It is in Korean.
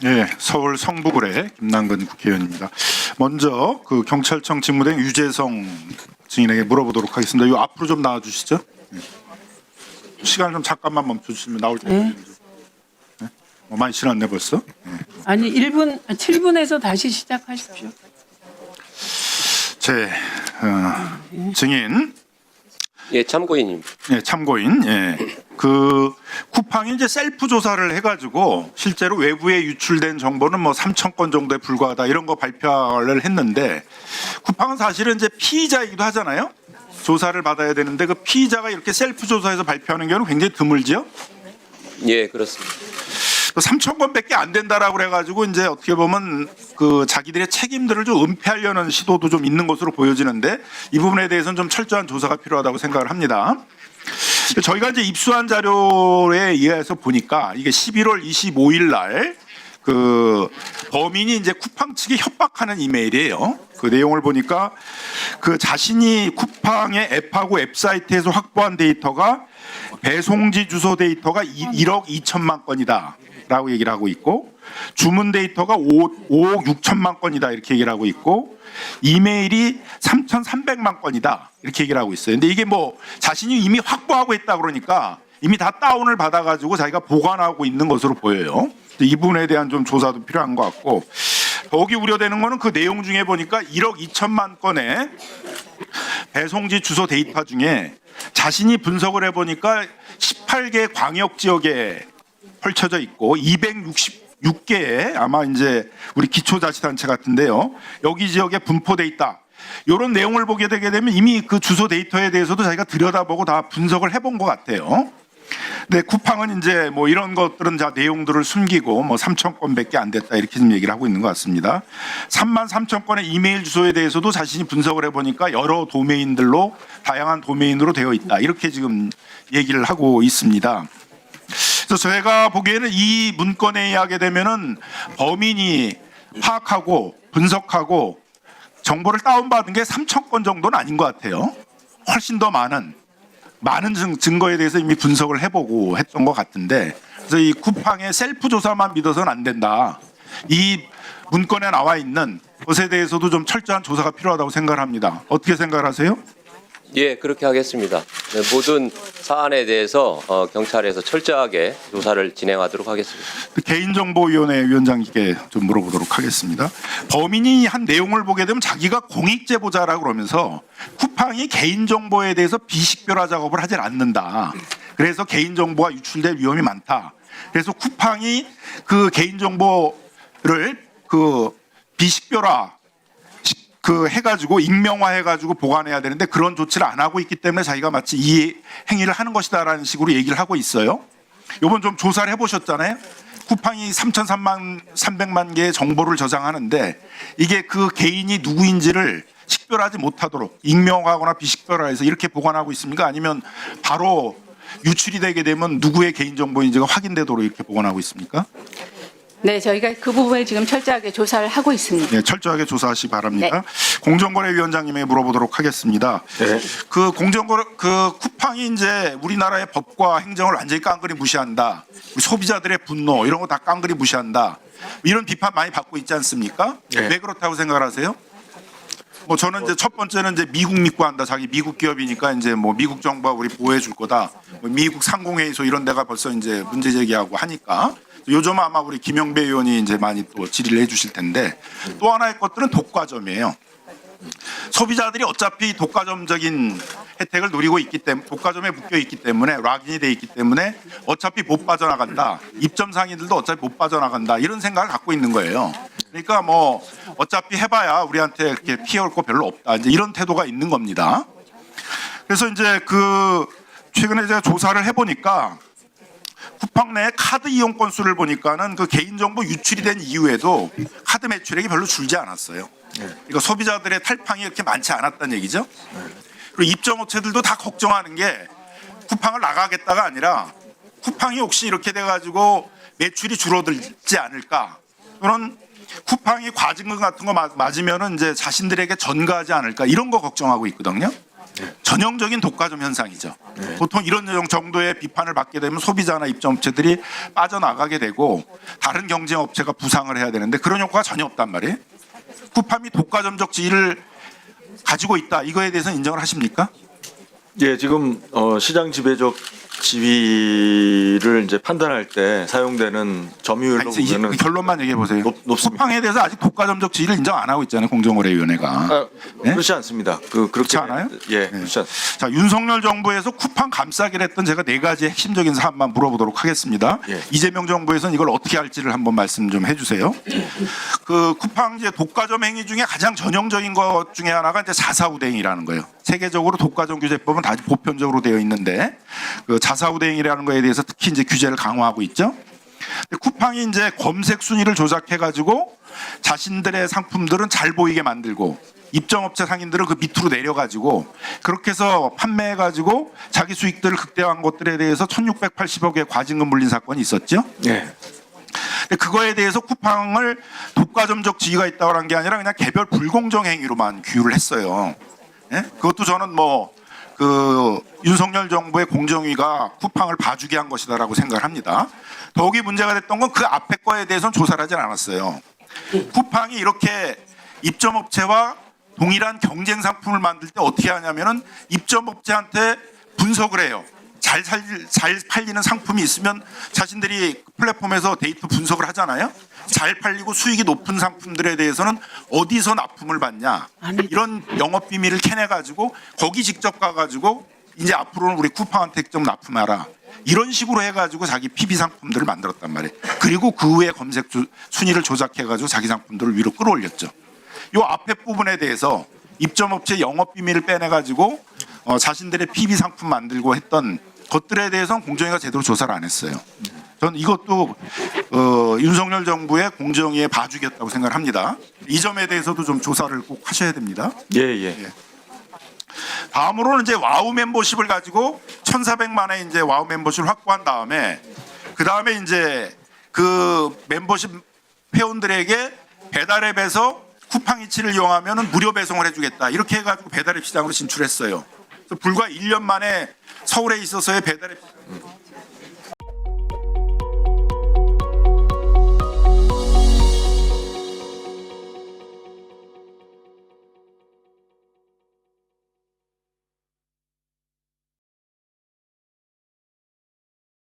예, 서울 성북을의 김남근 국회의원입니다. 먼저 그 경찰청 직무대행 유재성 증인에게 물어보도록 하겠습니다. 요 앞으로 좀 나와주시죠. 예. 시간 좀 잠깐만 멈춰주시면 나올 때까지. 네. 많이 지났네 벌써. 예. 아니 1분 7분에서 다시 시작하십시오. 제 증인, 예, 참고인입니다. 예, 참고인, 예. 그 쿠팡이 이제 셀프 조사를 해가지고 실제로 외부에 유출된 정보는 뭐 3천 건 정도에 불과하다 이런 거 발표를 했는데 쿠팡은 사실은 이제 피의자이기도 하잖아요. 조사를 받아야 되는데 그 피의자가 이렇게 셀프 조사해서 발표하는 경우는 굉장히 드물지요. 예, 그렇습니다. 3천 건밖에 안 된다라고 그래가지고 이제 어떻게 보면 그 자기들의 책임들을 좀 은폐하려는 시도도 좀 있는 것으로 보여지는데 이 부분에 대해서는 좀 철저한 조사가 필요하다고 생각을 합니다. 저희가 이제 입수한 자료에 의해서 보니까 이게 11월 25일 날 그 범인이 이제 쿠팡 측에 협박하는 이메일이에요. 그 내용을 보니까 그 자신이 쿠팡의 앱하고 웹사이트에서 확보한 데이터가 배송지 주소 데이터가 1억 2천만 건이다 라고 얘기를 하고 있고 주문 데이터가 5억 6천만 건이다 이렇게 얘기를 하고 있고 이메일이 3,300만 건이다 이렇게 얘기를 하고 있어요. 근데 이게 뭐 자신이 이미 확보하고 있다 그러니까 이미 다 다운을 받아가지고 자기가 보관하고 있는 것으로 보여요. 이 부분에 대한 좀 조사도 필요한 것 같고 더욱이 우려되는 거는 그 내용 중에 보니까 1억 2천만 건의 배송지 주소 데이터 중에 자신이 분석을 해보니까 18개 광역 지역에 펼쳐져 있고 266개의 아마 이제 우리 기초자치단체 같은데요. 여기 지역에 분포돼 있다. 이런 내용을 보게 되게 되면 이미 그 주소 데이터에 대해서도 자기가 들여다보고 다 분석을 해본 것 같아요. 근데 쿠팡은 이제 뭐 이런 것들은 다 내용들을 숨기고 뭐 3천 건밖에 안 됐다 이렇게 좀 얘기를 하고 있는 것 같습니다. 3만 3천 건의 이메일 주소에 대해서도 자신이 분석을 해보니까 여러 도메인들로 다양한 도메인으로 되어 있다 이렇게 지금 얘기를 하고 있습니다. 그래서 저희가 보기에는 이 문건에 의하게 되면은 범인이 파악하고 분석하고 정보를 다운받은 게 3천 건 정도는 아닌 것 같아요. 훨씬 더 많은 증거에 대해서 이미 분석을 해보고 했던 것 같은데 그래서 이 쿠팡의 셀프 조사만 믿어서는 안 된다. 이 문건에 나와 있는 것에 대해서도 좀 철저한 조사가 필요하다고 생각을 합니다. 어떻게 생각을 하세요? 예, 그렇게 하겠습니다. 네, 모든 사안에 대해서 경찰에서 철저하게 조사를 진행하도록 하겠습니다. 개인정보위원회 위원장님께 좀 물어보도록 하겠습니다. 범인이 한 내용을 보게 되면 자기가 공익제보자라고 그러면서 쿠팡이 개인정보에 대해서 비식별화 작업을 하질 않는다. 그래서 개인정보가 유출될 위험이 많다. 그래서 쿠팡이 그 개인정보를 그 비식별화 해가지고 익명화해가지고 보관해야 되는데 그런 조치를 안 하고 있기 때문에 자기가 마치 이 행위를 하는 것이다라는 식으로 얘기를 하고 있어요. 이번 좀 조사를 해보셨잖아요. 쿠팡이 3,300만 개의 정보를 저장하는데 이게 그 개인이 누구인지를 식별하지 못하도록 익명화하거나 비식별화해서 이렇게 보관하고 있습니까? 아니면 바로 유출이 되게 되면 누구의 개인정보인지가 확인되도록 이렇게 보관하고 있습니까? 네, 저희가 그 부분을 지금 철저하게 조사를 하고 있습니다. 네, 철저하게 조사하시 바랍니다. 네. 공정거래위원장님에게 물어보도록 하겠습니다. 네. 그 쿠팡이 이제 우리나라의 법과 행정을 완전히 깡그리 무시한다. 우리 소비자들의 분노 이런 거 다 깡그리 무시한다. 이런 비판 많이 받고 있지 않습니까? 네. 왜 그렇다고 생각을 하세요? 뭐 저는 이제 첫 번째는 이제 미국 믿고 한다. 자기 미국 기업이니까 이제 뭐 미국 정부가 우리 보호해 줄 거다. 뭐 미국 상공회의소 이런 데가 벌써 이제 문제 제기하고 하니까. 요즘 아마 우리 김영배 의원이 이제 많이 또 질의를 해주실 텐데 또 하나의 것들은 독과점이에요. 소비자들이 어차피 독과점적인 혜택을 누리고 있기 때문에 독과점에 묶여 있기 때문에 락인이 돼 있기 때문에 어차피 못 빠져나간다. 입점 상인들도 어차피 못 빠져나간다. 이런 생각을 갖고 있는 거예요. 그러니까 뭐 어차피 해봐야 우리한테 이렇게 피해올 거 별로 없다. 이제 이런 태도가 있는 겁니다. 그래서 이제 그 최근에 제가 조사를 해보니까 쿠팡 내 카드 이용 건수를 보니까는 그 개인정보 유출이 된 이후에도 카드 매출액이 별로 줄지 않았어요. 그러니까 소비자들의 탈팡이 이렇게 많지 않았다는 얘기죠. 그리고 입점업체들도 다 걱정하는 게 쿠팡을 나가겠다가 아니라 쿠팡이 혹시 이렇게 돼가지고 매출이 줄어들지 않을까. 그런 쿠팡이 과징금 같은 거 맞으면은 이제 자신들에게 전가하지 않을까 이런 거 걱정하고 있거든요. 전형적인 독과점 현상이죠. 보통 이런 정도의 비판을 받게 되면 소비자나 입점업체들이 빠져나가게 되고 다른 경쟁업체가 부상을 해야 되는데 그런 효과가 전혀 없단 말이에요. 쿠팡이 독과점적 지위를 가지고 있다. 이거에 대해서는 인정을 하십니까? 예, 지금 시장 지배적 지위를 이제 판단할 때 사용되는 점유율로 아니, 이제 보면은 결론만 얘기해 보세요. 높습니다. 쿠팡에 대해서 아직 독과점적 지위를 인정 안 하고 있잖아요. 공정거래위원회가. 네? 그렇지 않습니다. 그렇지 않아요? 예, 그렇지 않습니다. 자, 윤석열 정부에서 쿠팡 감싸기를 했던 제가 네 가지 핵심적인 사안만 물어보도록 하겠습니다. 예. 이재명 정부에서는 이걸 어떻게 할지를 한번 말씀 좀 해주세요. 그 쿠팡 이제 독과점 행위 중에 가장 전형적인 것 중에 하나가 이제 자사우대행이라는 거예요. 세계적으로 독과점 규제법은 다 보편적으로 되어 있는데 그 자사우대행이라는 거에 대해서 특히 이제 규제를 강화하고 있죠. 근데 쿠팡이 이제 검색 순위를 조작해가지고 자신들의 상품들은 잘 보이게 만들고 입점업체 상인들은 그 밑으로 내려가지고 그렇게 해서 판매해가지고 자기 수익들을 극대화한 것들에 대해서 1,680억의 과징금 물린 사건이 있었죠. 예. 근데 그거에 대해서 쿠팡을 독과점적 지위가 있다고 한 게 아니라 그냥 개별 불공정 행위로만 규율을 했어요. 예? 그것도 저는 뭐 그 윤석열 정부의 공정위가 쿠팡을 봐주게 한 것이다라고 생각을 합니다. 더욱이 문제가 됐던 건 그 앞에 거에 대해서는 조사를 하진 않았어요. 쿠팡이 이렇게 입점업체와 동일한 경쟁 상품을 만들 때 어떻게 하냐면은 입점업체한테 분석을 해요. 잘 팔리는 상품이 있으면 자신들이 플랫폼에서 데이터 분석을 하잖아요. 잘 팔리고 수익이 높은 상품들에 대해서는 어디서 납품을 받냐 이런 영업 비밀을 캐내가지고 거기 직접 가가지고 이제 앞으로는 우리 쿠팡한테 좀 납품하라 이런 식으로 해가지고 자기 PB 상품들을 만들었단 말이에요. 그리고 그 후에 검색 순위를 조작해가지고 자기 상품들을 위로 끌어올렸죠. 요 앞에 부분에 대해서 입점업체 영업 비밀을 빼내가지고 자신들의 PB 상품 만들고 했던 것들에 대해서는 공정위가 제대로 조사를 안 했어요. 저는 이것도 윤석열 정부의 공정위에 봐주겠다고 생각을 합니다. 이 점에 대해서도 좀 조사를 꼭 하셔야 됩니다. 예. 다음으로는 이제 와우 멤버십을 가지고 1,400만의 이제 와우 멤버십을 확보한 다음에 그 다음에 이제 그 멤버십 회원들에게 배달앱에서 쿠팡이츠를 이용하면 무료 배송을 해주겠다 이렇게 해가지고 배달앱 시장으로 진출했어요. 그래서 불과 1년 만에 서울에 있어서의 배달앱